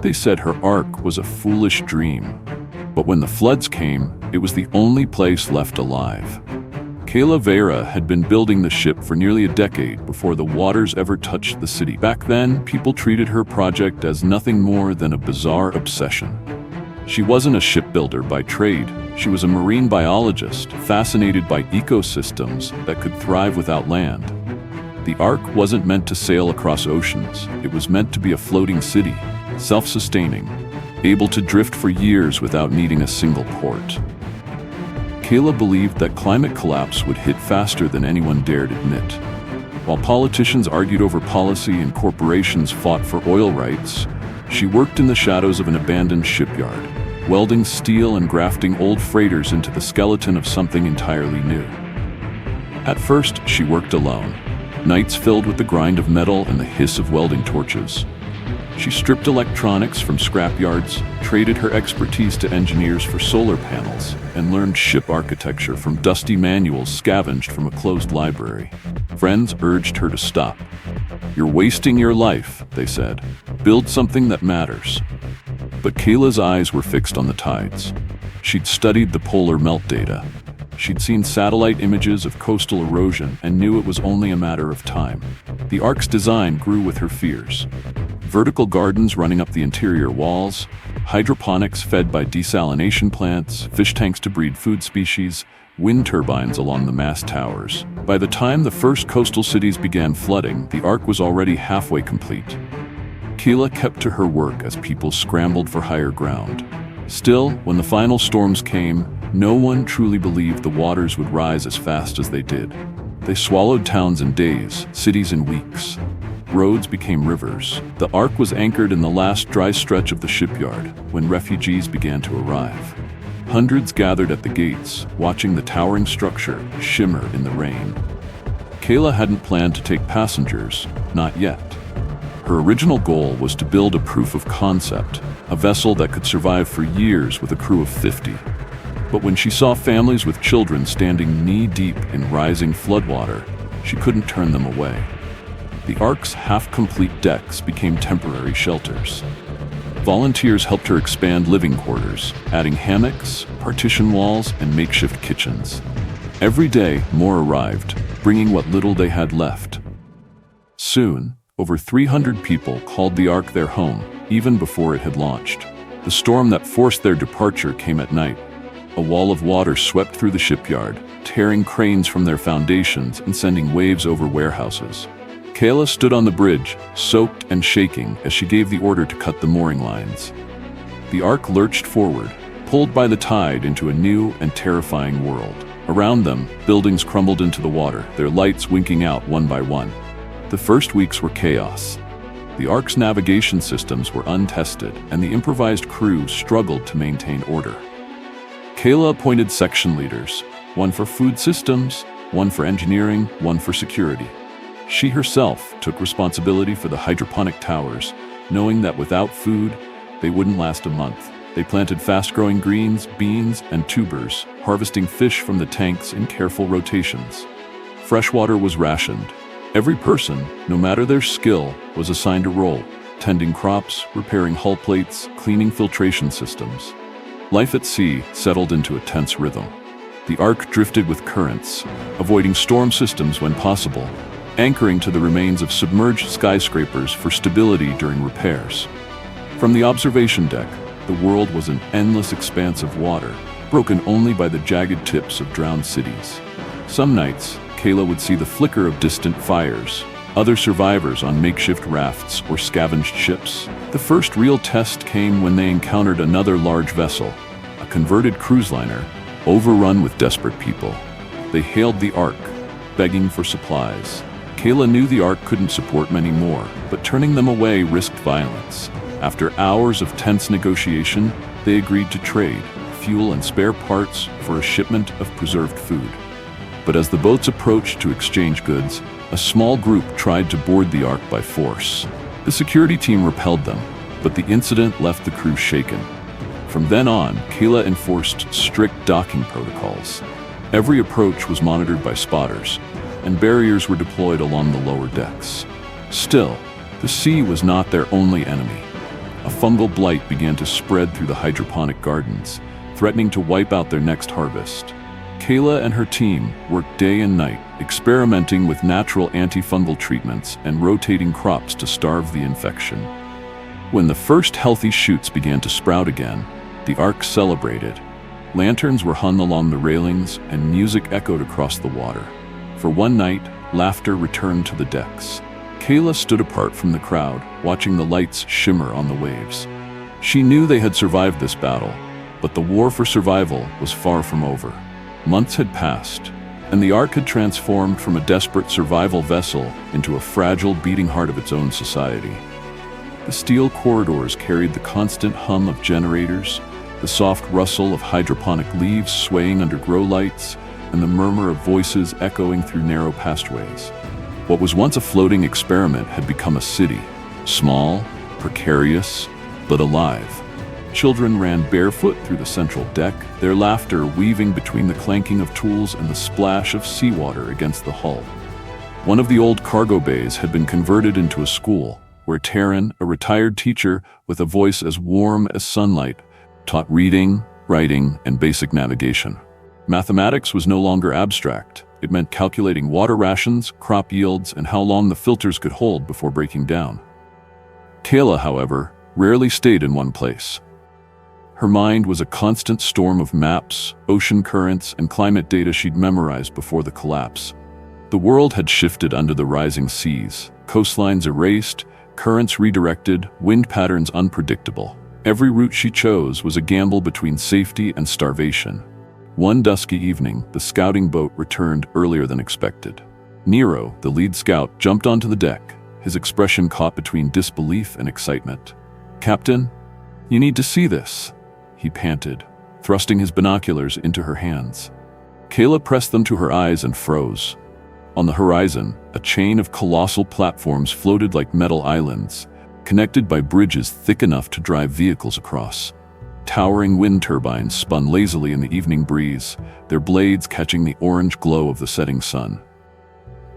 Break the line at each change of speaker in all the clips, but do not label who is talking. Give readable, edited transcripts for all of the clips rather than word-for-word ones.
They said her ark was a foolish dream. But when the floods came, it was the only place left alive. Kaela had been building the ship for nearly a decade before the waters ever touched the city. Back then, people treated her project as nothing more than a bizarre obsession. She wasn't a shipbuilder by trade. She was a marine biologist, fascinated by ecosystems that could thrive without land. The ark wasn't meant to sail across oceans. It was meant to be a floating city, self-sustaining, able to drift for years without needing a single port. Kaela believed that climate collapse would hit faster than anyone dared admit. While politicians argued over policy and corporations fought for oil rights, she worked in the shadows of an abandoned shipyard, welding steel and grafting old freighters into the skeleton of something entirely new. At first, she worked alone, nights filled with the grind of metal and the hiss of welding torches. She stripped electronics from scrapyards, traded her expertise to engineers for solar panels, and learned ship architecture from dusty manuals scavenged from a closed library. Friends urged her to stop. "You're wasting your life," they said. "Build something that matters." But Kaela's eyes were fixed on the tides. She'd studied the polar melt data. She'd seen satellite images of coastal erosion and knew it was only a matter of time. The ark's design grew with her fears. Vertical gardens running up the interior walls, hydroponics fed by desalination plants, fish tanks to breed food species, wind turbines along the mast towers. By the time the first coastal cities began flooding, the ark was already halfway complete. Kaela kept to her work as people scrambled for higher ground. Still, when the final storms came, no one truly believed the waters would rise as fast as they did. They swallowed towns in days, cities in weeks. Roads became rivers. The ark was anchored in the last dry stretch of the shipyard when refugees began to arrive. Hundreds gathered at the gates, watching the towering structure shimmer in the rain. Kaela hadn't planned to take passengers, not yet. Her original goal was to build a proof of concept, a vessel that could survive for years with a crew of 50. But when she saw families with children standing knee-deep in rising floodwater, she couldn't turn them away. The ark's half-complete decks became temporary shelters. Volunteers helped her expand living quarters, adding hammocks, partition walls, and makeshift kitchens. Every day, more arrived, bringing what little they had left. Soon, over 300 people called the ark their home, even before it had launched. The storm that forced their departure came at night. A wall of water swept through the shipyard, tearing cranes from their foundations and sending waves over warehouses. Kaela stood on the bridge, soaked and shaking as she gave the order to cut the mooring lines. The ark lurched forward, pulled by the tide into a new and terrifying world. Around them, buildings crumbled into the water, their lights winking out one by one. The first weeks were chaos. The ark's navigation systems were untested, and the improvised crew struggled to maintain order. Kaela appointed section leaders, one for food systems, one for engineering, one for security. She herself took responsibility for the hydroponic towers, knowing that without food, they wouldn't last a month. They planted fast-growing greens, beans, and tubers, harvesting fish from the tanks in careful rotations. Freshwater was rationed. Every person, no matter their skill, was assigned a role, tending crops, repairing hull plates, cleaning filtration systems. Life at sea settled into a tense rhythm. The ark drifted with currents, avoiding storm systems when possible, anchoring to the remains of submerged skyscrapers for stability during repairs. From the observation deck, the world was an endless expanse of water, broken only by the jagged tips of drowned cities. Some nights, Kaela would see the flicker of distant fires, other survivors on makeshift rafts or scavenged ships. The first real test came when they encountered another large vessel, a converted cruise liner, overrun with desperate people. They hailed the ark, begging for supplies. Kaela knew the ark couldn't support many more, but turning them away risked violence. After hours of tense negotiation, they agreed to trade fuel and spare parts for a shipment of preserved food. But as the boats approached to exchange goods, a small group tried to board the ark by force. The security team repelled them, but the incident left the crew shaken. From then on, Kaela enforced strict docking protocols. Every approach was monitored by spotters, and barriers were deployed along the lower decks. Still, the sea was not their only enemy. a fungal blight began to spread through the hydroponic gardens, threatening to wipe out their next harvest. Kaela and her team worked day and night, experimenting with natural antifungal treatments and rotating crops to starve the infection. When the first healthy shoots began to sprout again, the Ark celebrated. Lanterns were hung along the railings and music echoed across the water. For one night, laughter returned to the decks. Kaela stood apart from the crowd, watching the lights shimmer on the waves. She knew they had survived this battle, but the war for survival was far from over. Months had passed, and the Ark had transformed from a desperate survival vessel into a fragile beating heart of its own society. The steel corridors carried the constant hum of generators, the soft rustle of hydroponic leaves swaying under grow lights, and the murmur of voices echoing through narrow pathways. What was once a floating experiment had become a city, small, precarious, but alive. Children ran barefoot through the central deck, their laughter weaving between the clanking of tools and the splash of seawater against the hull. One of the old cargo bays had been converted into a school, where Taryn, a retired teacher with a voice as warm as sunlight, taught reading, writing, and basic navigation. Mathematics was no longer abstract. It meant calculating water rations, crop yields, and how long the filters could hold before breaking down. Kaela, however, rarely stayed in one place. Her mind was a constant storm of maps, ocean currents, and climate data she'd memorized before the collapse. The world had shifted under the rising seas, coastlines erased, currents redirected, wind patterns unpredictable. Every route she chose was a gamble between safety and starvation. One dusky evening, the scouting boat returned earlier than expected. Nero, the lead scout, jumped onto the deck, his expression caught between disbelief and excitement. "Captain, you need to see this," he panted, thrusting his binoculars into her hands. Kaela pressed them to her eyes and froze. On the horizon, a chain of colossal platforms floated like metal islands, connected by bridges thick enough to drive vehicles across. Towering wind turbines spun lazily in the evening breeze, their blades catching the orange glow of the setting sun.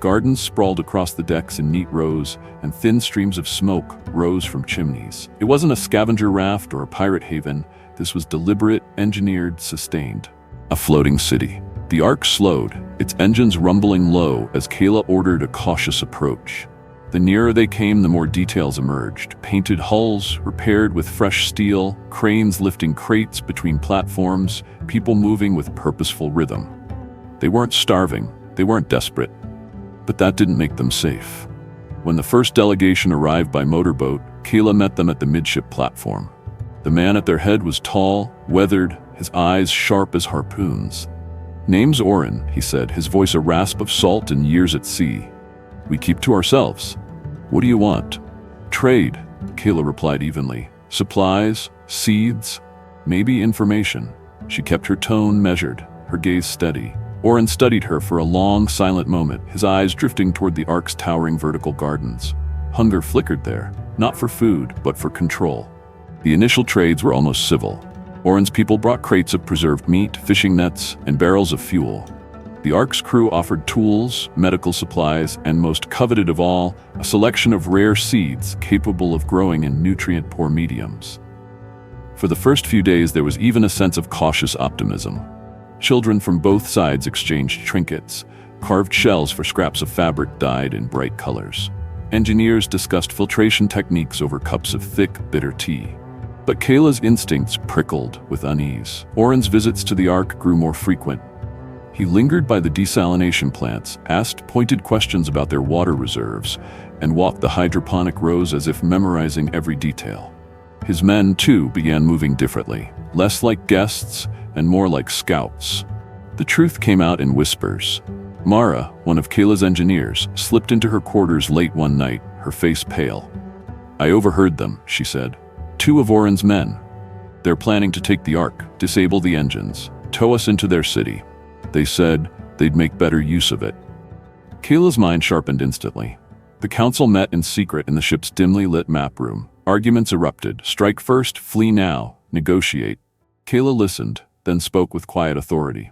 Gardens sprawled across the decks in neat rows, and thin streams of smoke rose from chimneys. It wasn't a scavenger raft or a pirate haven. This was deliberate, engineered, sustained. A floating city. The Ark slowed, its engines rumbling low as Kaela ordered a cautious approach. The nearer they came, the more details emerged. Painted hulls, repaired with fresh steel, cranes lifting crates between platforms, people moving with purposeful rhythm. They weren't starving, they weren't desperate. But that didn't make them safe. When the first delegation arrived by motorboat, Kaela met them at the midship platform. The man at their head was tall, weathered, his eyes sharp as harpoons. "Name's Oren," he said, his voice a rasp of salt and years at sea. "We keep to ourselves. What do you want?" "Trade," Kaela replied evenly. "Supplies, seeds, maybe information." She kept her tone measured, her gaze steady. Oren studied her for a long, silent moment, his eyes drifting toward the Ark's towering vertical gardens. Hunger flickered there, not for food, but for control. The initial trades were almost civil. Oren's people brought crates of preserved meat, fishing nets, and barrels of fuel. The Ark's crew offered tools, medical supplies, and most coveted of all, a selection of rare seeds capable of growing in nutrient-poor mediums. For the first few days, there was even a sense of cautious optimism. Children from both sides exchanged trinkets, carved shells for scraps of fabric dyed in bright colors. Engineers discussed filtration techniques over cups of thick, bitter tea. But Kaela's instincts prickled with unease. Oren's visits to the Ark grew more frequent. He lingered by the desalination plants, asked pointed questions about their water reserves, and walked the hydroponic rows as if memorizing every detail. His men, too, began moving differently, less like guests and more like scouts. The truth came out in whispers. Mara, one of Kaela's engineers, slipped into her quarters late one night, her face pale. "I overheard them," she said. "Two of Oren's men. They're planning to take the Ark, disable the engines, tow us into their city. They said they'd make better use of it." Kaela's mind sharpened instantly. The council met in secret in the ship's dimly lit map room. Arguments erupted. Strike first, flee now, negotiate. Kaela listened, then spoke with quiet authority.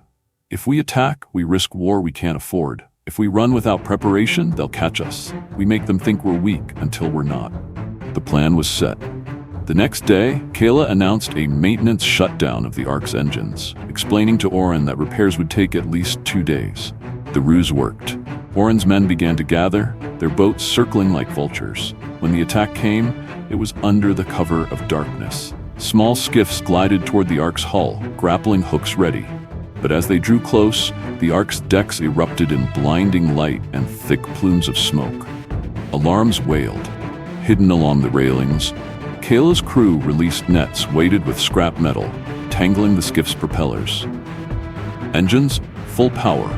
"If we attack, we risk war we can't afford. If we run without preparation, they'll catch us. We make them think we're weak until we're not." The plan was set. The next day, Kaela announced a maintenance shutdown of the Ark's engines, explaining to Oren that repairs would take at least 2 days. The ruse worked. Oren's men began to gather, their boats circling like vultures. When the attack came, it was under the cover of darkness. Small skiffs glided toward the Ark's hull, grappling hooks ready. But as they drew close, the Ark's decks erupted in blinding light and thick plumes of smoke. Alarms wailed. Hidden along the railings, Kaela's crew released nets weighted with scrap metal, tangling the skiff's propellers. Engines, full power,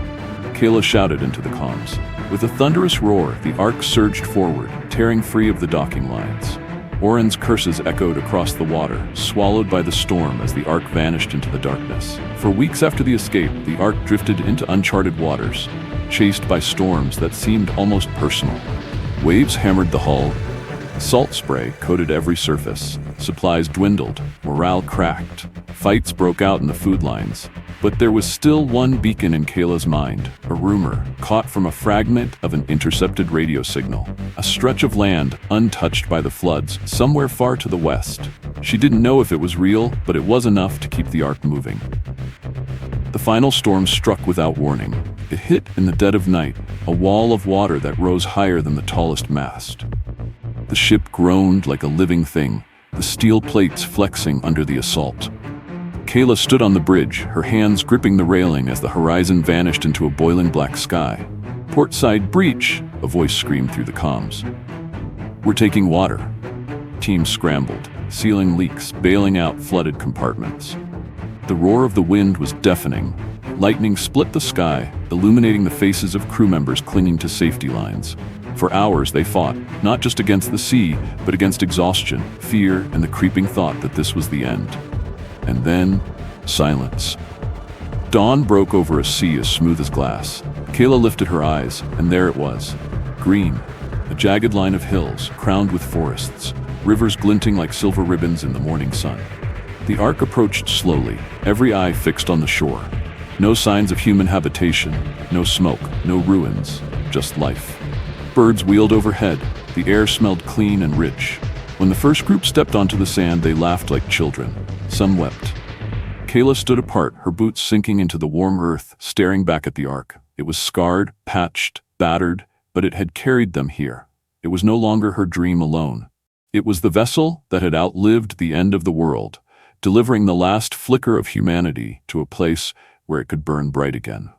Kaela shouted into the comms. With a thunderous roar, the Ark surged forward, tearing free of the docking lines. Oren's curses echoed across the water, swallowed by the storm as the Ark vanished into the darkness. For weeks after the escape, the Ark drifted into uncharted waters, chased by storms that seemed almost personal. Waves hammered the hull, salt spray coated every surface, supplies dwindled, morale cracked, fights broke out in the food lines. But there was still one beacon in Kaela's mind, a rumor caught from a fragment of an intercepted radio signal, a stretch of land untouched by the floods somewhere far to the west. She didn't know if it was real, but it was enough to keep the Ark moving. The final storm struck without warning. It hit in the dead of night, a wall of water that rose higher than the tallest mast. The ship groaned like a living thing, the steel plates flexing under the assault. Kaela stood on the bridge, her hands gripping the railing as the horizon vanished into a boiling black sky. "Portside breach," a voice screamed through the comms. "We're taking water." Teams scrambled, sealing leaks, bailing out flooded compartments. The roar of the wind was deafening. Lightning split the sky, illuminating the faces of crew members clinging to safety lines. For hours they fought, not just against the sea, but against exhaustion, fear, and the creeping thought that this was the end. And then, silence. Dawn broke over a sea as smooth as glass. Kaela lifted her eyes, and there it was. Green, a jagged line of hills, crowned with forests, rivers glinting like silver ribbons in the morning sun. The Ark approached slowly, every eye fixed on the shore. No signs of human habitation, no smoke, no ruins, just life. Birds wheeled overhead, the air smelled clean and rich. When the first group stepped onto the sand, they laughed like children. Some wept. Kaela stood apart, her boots sinking into the warm earth, staring back at the Ark. It was scarred, patched, battered, but it had carried them here. It was no longer her dream alone. It was the vessel that had outlived the end of the world, delivering the last flicker of humanity to a place where it could burn bright again.